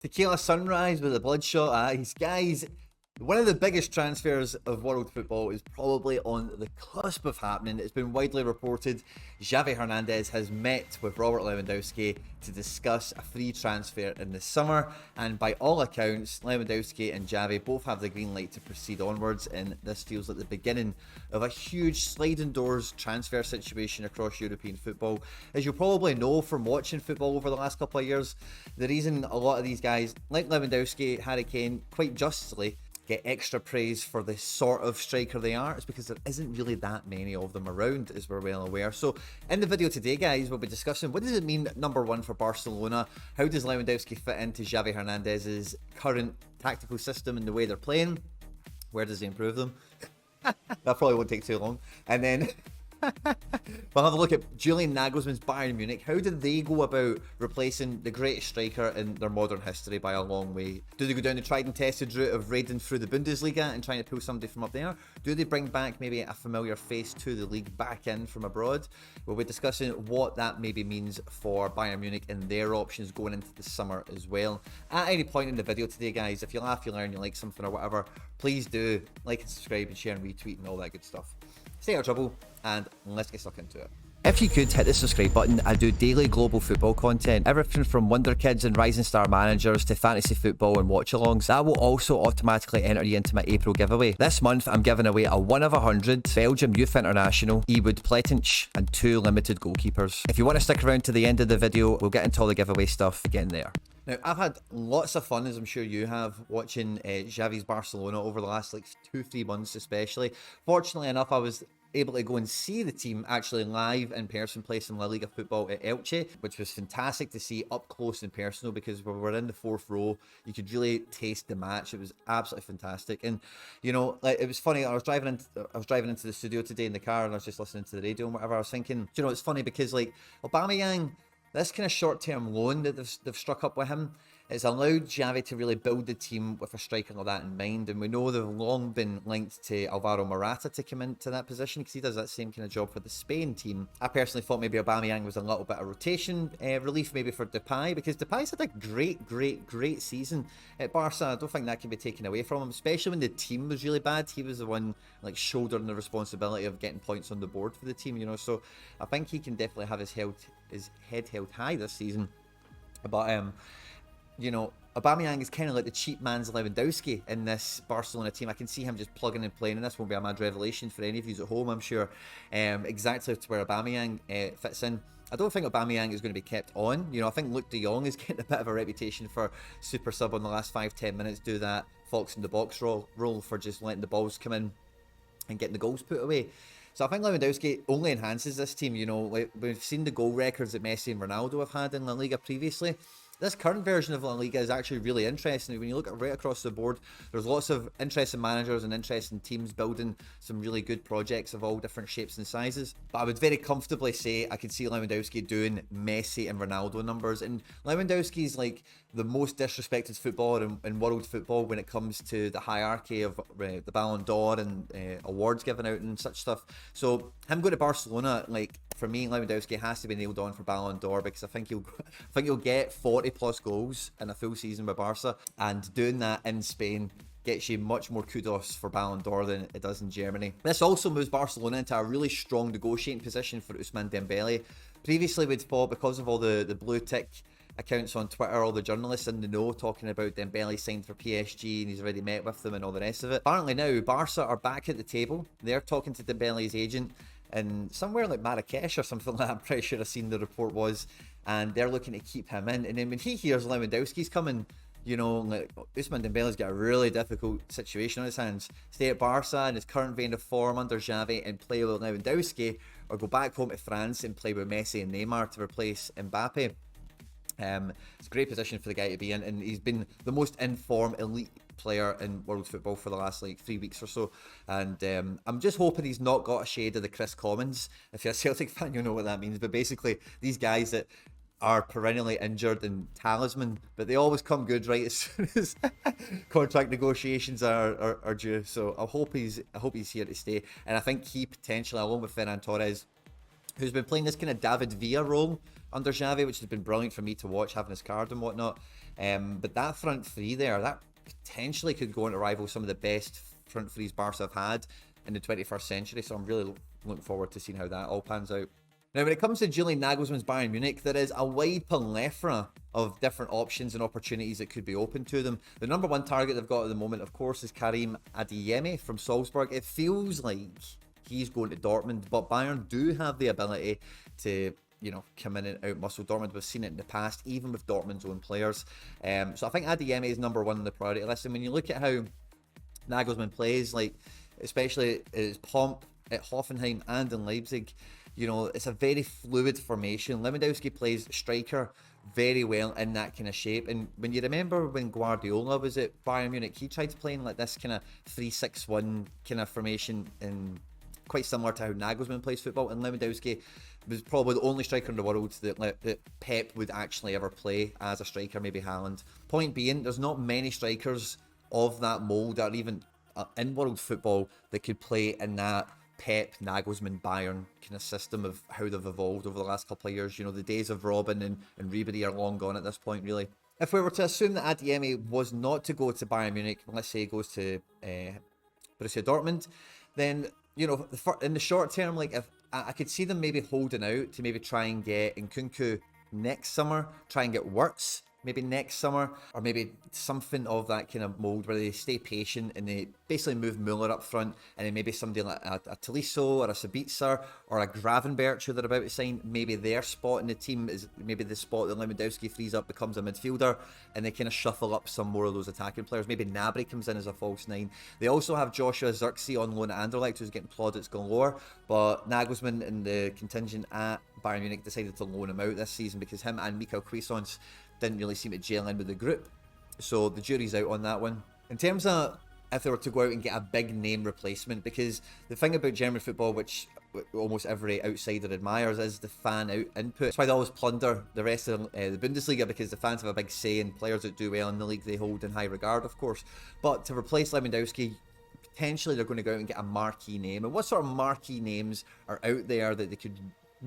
Tequila Sunrise with a bloodshot eyes. Guys, one of the biggest transfers of world football is probably on the cusp of happening. It's been widely reported Xavi Hernandez has met with Robert Lewandowski to discuss a free transfer in the summer, and by all accounts, Lewandowski and Xavi both have the green light to proceed onwards, and this feels like the beginning of a huge sliding doors transfer situation across European football. As you probably know from watching football over the last couple of years, the reason a lot of these guys, like Lewandowski, Harry Kane, quite justly, get extra praise for the sort of striker they are is because there isn't really that many of them around, as we're well aware. So in the video today, guys, we'll be discussing what does it mean, number one, for Barcelona? How does Lewandowski fit into Xavi Hernandez's current tactical system and the way they're playing? Where does he improve them? That probably won't take too long. And then we'll have a look at Julian Nagelsmann's Bayern Munich. How did they go about replacing the greatest striker in their modern history by a long way? Do they go down the tried and tested route of raiding through the Bundesliga and trying to pull somebody from up there? Do they bring back maybe a familiar face to the league back in from abroad? We'll be discussing what that maybe means for Bayern Munich and their options going into the summer as well. At any point in the video today, guys, if you laugh, you learn, you like something or whatever, please do like and subscribe and share and retweet and all that good stuff. Stay out of trouble, and let's get stuck into it. If you could hit the subscribe button, I do daily global football content, everything from Wonder Kids and Rising Star Managers to fantasy football and watch-alongs. That will also automatically enter you into my April giveaway. This month, I'm giving away a 1 of 100 Belgium Youth International, Ewood Pletench, and 2 limited goalkeepers. If you want to stick around to the end of the video, we'll get into all the giveaway stuff again there. Now, I've had lots of fun, as I'm sure you have, watching Xavi's Barcelona over the last 2-3 months especially. Fortunately enough, I was able to go and see the team actually live in person play some La Liga football at Elche, which was fantastic to see up close and personal because we were in the 4th row. You could really taste the match. It was absolutely fantastic. And you know, it was funny. I was driving into the studio today in the car, and I was just listening to the radio and whatever. I was thinking, you know, it's funny because Aubameyang, this kind of short-term loan that they've struck up with him, it's allowed Xavi to really build the team with a striker like that in mind. And we know they've long been linked to Alvaro Morata to come into that position because he does that same kind of job for the Spain team. I personally thought maybe Aubameyang was a little bit of rotation relief maybe for Depay, because Depay's had a great season at Barca. I don't think that can be taken away from him, especially when the team was really bad. He was the one shouldering the responsibility of getting points on the board for the team, you know. So I think he can definitely have his head held high this season. But you know, Aubameyang is kind of like the cheap man's Lewandowski in this Barcelona team. I can see him just plugging and playing, and this won't be a mad revelation for any of you at home, I'm sure. Exactly to where Aubameyang fits in. I don't think Aubameyang is going to be kept on. You know, I think Luke de Jong is getting a bit of a reputation for super sub on the last 5-10 minutes, do that fox in the box role for just letting the balls come in and getting the goals put away. So I think Lewandowski only enhances this team. You know, we've seen the goal records that Messi and Ronaldo have had in La Liga previously. This current version of La Liga is actually really interesting. When you look at right across the board, there's lots of interesting managers and interesting teams building some really good projects of all different shapes and sizes. But I would very comfortably say I could see Lewandowski doing Messi and Ronaldo numbers. And Lewandowski's the most disrespected footballer in world football when it comes to the hierarchy of the Ballon d'Or and awards given out and such stuff. So him going to Barcelona, for me, Lewandowski has to be nailed on for Ballon d'Or, because I think he'll get 40 plus goals in a full season with Barca, and doing that in Spain gets you much more kudos for Ballon d'Or than it does in Germany. This also moves Barcelona into a really strong negotiating position for Ousmane Dembele. Previously, we'd thought, because of all the blue tick accounts on Twitter, all the journalists in the know talking about Dembele signed for PSG and he's already met with them and all the rest of it. Apparently now, Barca are back at the table. They're talking to Dembele's agent in somewhere like Marrakesh or something like that. I'm pretty sure I've seen the report was, and they're looking to keep him in. And then when he hears Lewandowski's coming, you know, Ousmane Dembele's got a really difficult situation on his hands. Stay at Barca in his current vein of form under Xavi and play with Lewandowski, or go back home to France and play with Messi and Neymar to replace Mbappe. It's a great position for the guy to be in, and he's been the most in-form elite player in world football for the last 3 weeks or so. And I'm just hoping he's not got a shade of the Chris Commons. If you're a Celtic fan, you'll know what that means. But basically, these guys that are perennially injured and talisman, but they always come good right as soon as contract negotiations are due. So I hope he's here to stay, and I think he potentially, along with Ferran Torres, who's been playing this kind of David Villa role under Xavi, which has been brilliant for me to watch, having his card and whatnot. But that front three there, that potentially could go on to rival some of the best front threes Barca have had in the 21st century. So I'm really looking forward to seeing how that all pans out. Now, when it comes to Julian Nagelsmann's Bayern Munich, there is a wide plethora of different options and opportunities that could be open to them. The number one target they've got at the moment, of course, is Karim Adeyemi from Salzburg. It feels like he's going to Dortmund, but Bayern do have the ability to, you know, come in and out-muscle Dortmund. We've seen it in the past, even with Dortmund's own players. So I think Adeyemi is number one on the priority list. And when you look at how Nagelsmann plays, like, especially his pomp at Hoffenheim and in Leipzig, you know, it's a very fluid formation. Lewandowski plays striker very well in that kind of shape. And when you remember when Guardiola was at Bayern Munich, he tried to play in like this kind of 3-6-1 kind of formation, and quite similar to how Nagelsmann plays football. And Lewandowski was probably the only striker in the world that Pep would actually ever play as a striker, maybe Haaland. Point being, there's not many strikers of that mould, or even in world football, that could play in that Pep, Nagelsmann, Bayern kind of system of how they've evolved over the last couple of years. You know, the days of Robben and Ribery are long gone at this point, really. If we were to assume that Adeyemi was not to go to Bayern Munich, let's say he goes to Borussia Dortmund, then, you know, in the short term, like, if I could see them maybe holding out to maybe try and get Nkunku next summer, try and get Wirtz maybe next summer, or maybe something of that kind of mould where they stay patient and they basically move Muller up front, and then maybe somebody like a Tolisso or a Sabitzer or a Gravenberch who they're about to sign, maybe their spot in the team is maybe the spot that Lewandowski frees up becomes a midfielder, and they kind of shuffle up some more of those attacking players. Maybe Gnabry comes in as a false nine. They also have Joshua Zirkzee on loan at Anderlecht, who's getting plaudits galore, but Nagelsmann and the contingent at Bayern Munich decided to loan him out this season because him and Mikel Cuisance didn't really seem to gel in with the group. So the jury's out on that one. In terms of if they were to go out and get a big name replacement, because the thing about German football, which almost every outsider admires, is the fan input. That's why they always plunder the rest of the Bundesliga, because the fans have a big say in players that do well in the league they hold in high regard, of course. But to replace Lewandowski, potentially they're going to go out and get a marquee name. And what sort of marquee names are out there that they could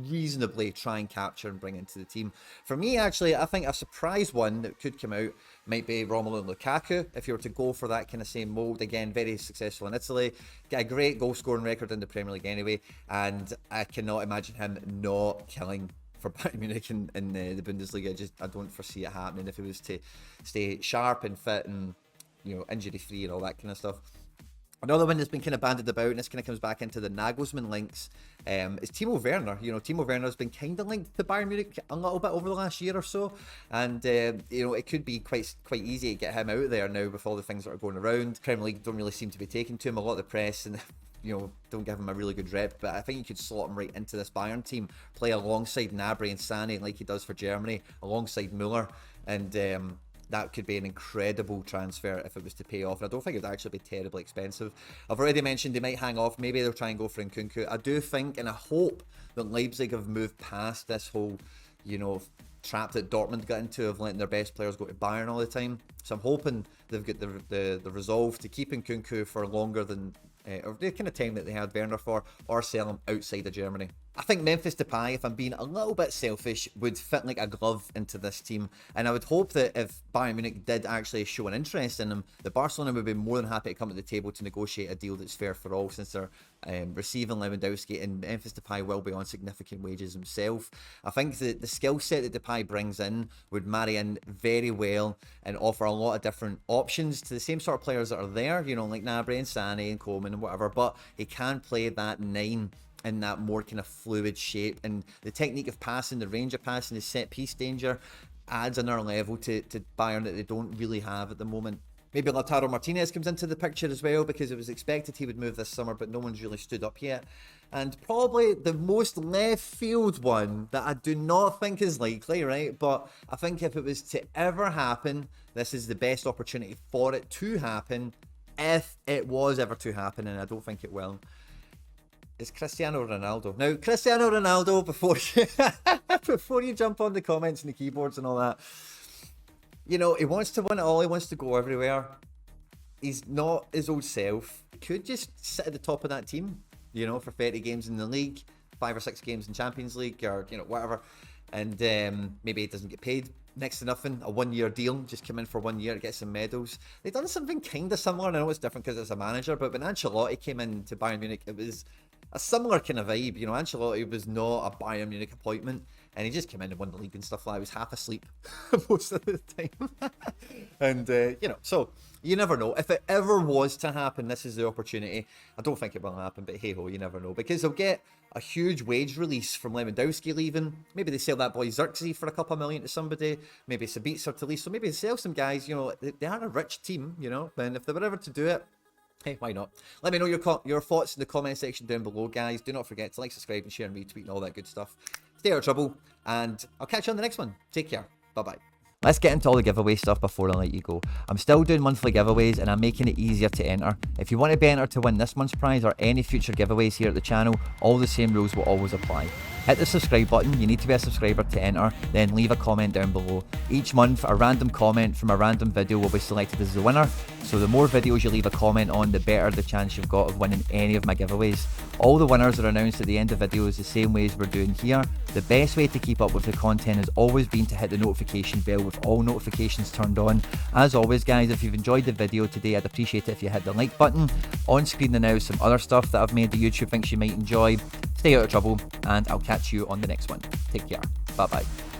reasonably try and capture and bring into the team? For me, actually, I think a surprise one that could come out might be Romelu Lukaku. If you were to go for that kind of same mould, again, very successful in Italy, got a great goal scoring record in the Premier League anyway, and I cannot imagine him not killing for Bayern Munich in the Bundesliga. I don't foresee it happening if he was to stay sharp and fit and, you know, injury free and all that kind of stuff. Another one that's been kind of banded about, and this kind of comes back into the Nagelsmann links, is Timo Werner. You know, Timo Werner's been kind of linked to Bayern Munich a little bit over the last year or so, and you know, it could be quite easy to get him out there now with all the things that are going around. Premier League don't really seem to be taking to him. A lot of the press and, you know, don't give him a really good rep, but I think you could slot him right into this Bayern team, play alongside Gnabry and Sané like he does for Germany, alongside Muller, and that could be an incredible transfer if it was to pay off. And I don't think it would actually be terribly expensive. I've already mentioned they might hang off. Maybe they'll try and go for Nkunku. I do think, and I hope, that Leipzig have moved past this whole, you know, trap that Dortmund got into of letting their best players go to Bayern all the time. So I'm hoping they've got the resolve to keep Nkunku for longer than or the kind of time that they had Werner for, or sell him outside of Germany. I think Memphis Depay, if I'm being a little bit selfish, would fit like a glove into this team. And I would hope that if Bayern Munich did actually show an interest in him, that Barcelona would be more than happy to come to the table to negotiate a deal that's fair for all, since they're receiving Lewandowski, and Memphis Depay will be on significant wages himself. I think that the skill set that Depay brings in would marry in very well and offer a lot of different options to the same sort of players that are there, you know, like Gnabry and Sané and Coleman and whatever, but he can play that 9 in that more kind of fluid shape, and the technique of passing, the range of passing, the set piece danger adds another level to Bayern that they don't really have at the moment. Maybe Lautaro Martinez comes into the picture as well, because it was expected he would move this summer, but no one's really stood up yet. And probably the most left field one that I do not think is likely, right? But I think if it was to ever happen, this is the best opportunity for it to happen, if it was ever to happen, and I don't think it will. It's Cristiano Ronaldo. Now, Cristiano Ronaldo, before you jump on the comments and the keyboards and all that, you know, he wants to win it all. He wants to go everywhere. He's not his old self. He could just sit at the top of that team, you know, for 30 games in the league, 5 or 6 games in Champions League, or, you know, whatever. and maybe he doesn't get paid next to nothing, a 1-year deal, just come in for 1 year to get some medals. They've done something kind of similar, and I know it's different because it's a manager, but when Ancelotti came into Bayern Munich, it was a similar kind of vibe. You know, Ancelotti was not a Bayern Munich appointment, and he just came in and won the league and stuff like that. He was half asleep most of the time. And, you know, so you never know. If it ever was to happen, this is the opportunity. I don't think it will happen, but hey-ho, you never know. Because they'll get a huge wage release from Lewandowski leaving. Maybe they sell that boy Xerxes for a couple of million to somebody. Maybe Sabitzer to lease. So maybe they sell some guys, you know, they are a rich team, you know. And if they were ever to do it, hey, why not? Let me know your thoughts in the comment section down below, guys. Do not forget to like, subscribe, and share, and retweet, and all that good stuff. Stay out of trouble, and I'll catch you on the next one. Take care. Bye-bye. Let's get into all the giveaway stuff before I let you go. I'm still doing monthly giveaways, and I'm making it easier to enter. If you want to be entered to win this month's prize or any future giveaways here at the channel, all the same rules will always apply. Hit the subscribe button, you need to be a subscriber to enter, then leave a comment down below. Each month, a random comment from a random video will be selected as the winner, so the more videos you leave a comment on, the better the chance you've got of winning any of my giveaways. All the winners are announced at the end of videos the same way as we're doing here. The best way to keep up with the content has always been to hit the notification bell with all notifications turned on. As always, guys, if you've enjoyed the video today, I'd appreciate it if you hit the like button. On screen now is some other stuff that I've made that YouTube thinks you might enjoy. Stay out of trouble, and I'll catch you on the next one. Take care. Bye-bye.